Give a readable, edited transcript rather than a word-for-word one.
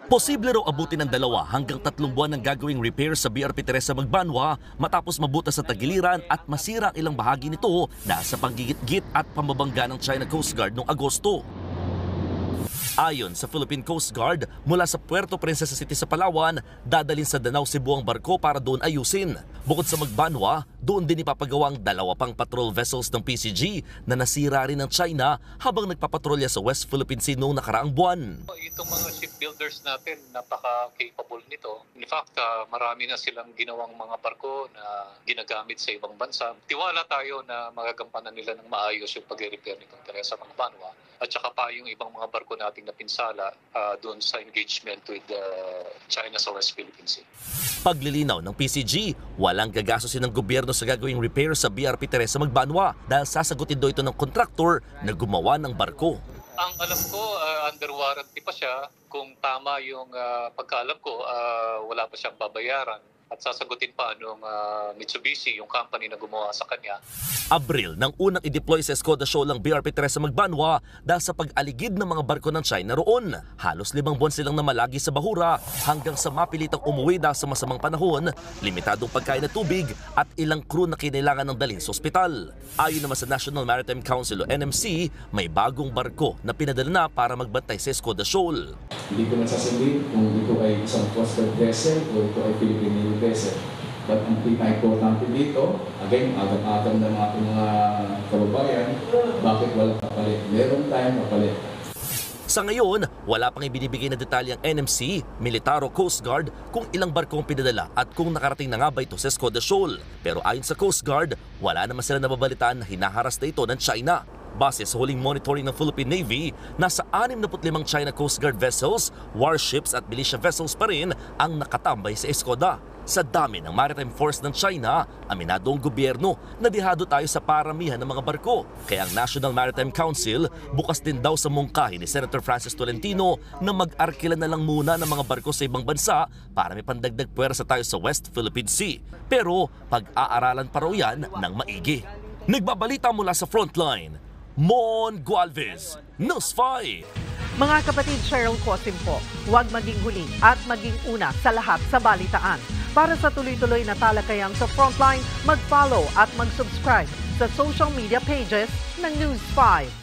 Posible raw abutin ng 2 hanggang 3 buwan ng gagawing repair sa BRP Teresa Magbanwa matapos mabutas sa tagiliran at masira ang ilang bahagi nito dahil sa panggigit-git at pambabangga ng China Coast Guard noong Agosto. Ayon sa Philippine Coast Guard, mula sa Puerto Princesa City sa Palawan, dadalhin sa Danao, Cebu ang barko para doon ayusin. Bukod sa Magbanwa, doon din ipapagawa ang 2 pang patrol vessels ng PCG na nasira rin ng China habang nagpapatrolya sa West Philippine Sea noong nakaraang buwan. Itong mga shipbuilders natin, napaka-capable nito. In fact, marami na silang ginawang mga barko na ginagamit sa ibang bansa. Tiwala tayo na magagampanan nila ng maayos yung pag-repair nitong Teresa Magbanwa. At saka pa yung ibang mga barko nating napinsala doon sa engagement with China sa West Philippine Sea. Paglilinaw ng PCG, walang gagastusin ng gobyerno sa gagawing repair sa BRP Teresa Magbanwa dahil sasagutin daw ito ng kontraktor na gumawa ng barko. Ang alam ko, under warranty pa siya. Kung tama yung pagkaalam ko, wala pa siyang babayaran. At sasagutin pa nung Mitsubishi, yung company na gumawa sa kanya. Abril nang unang i-deploy sa Escoda Shoal ang BRP Teresa Magbanwa dahil sa pag-aligid ng mga barko ng China roon. Halos 5 buwan silang namalagi sa bahura hanggang sa mapilitang umuwi dahil sa masamang panahon, limitadong pagkain at tubig at ilang crew na kinailangan ng dalhin sa ospital. Ayon naman sa National Maritime Council o NMC, may bagong barko na pinadala na para magbantay sa Escoda Shoal. Hindi ko nasasabihin kung ito ay isang Coast Guard vessel o ito ay Philippine Navy vessel. But ang pinaka-importante dito, again, agam-agam ng ating mga kababayan, bakit walang kapalit? Meron tayong kapalit. Sa ngayon, wala pang ibinibigay na detalye ang NMC, Militar o Coast Guard kung ilang barko ang pinadala at kung nakarating na nga ba ito sa Escoda Shoal. Pero ayon sa Coast Guard, wala naman sila nababalitaan na hinaharas na ito ng China. Base sa huling monitoring ng Philippine Navy, nasa 65 China Coast Guard vessels, warships at militia vessels pa rin ang nakatambay sa Escoda. Sa dami ng maritime force ng China, aminado ang gobyerno na dihado tayo sa paramihan ng mga barko. Kaya ang National Maritime Council bukas din daw sa mungkahi ni Senator Francis Tolentino na mag-arkila na lang muna ng mga barko sa ibang bansa para may pandagdag puwersa tayo sa West Philippine Sea. Pero pag-aaralan pa raw yan ng maigi. Nagbabalita mula sa frontline, Mon Gualvez, News 5. Mga kapatid, Cheryl Cosim po, huwag maging huli at maging una sa lahat sa balitaan. Para sa tuloy-tuloy na talakayan sa Frontline, mag-follow at mag-subscribe sa social media pages ng News 5.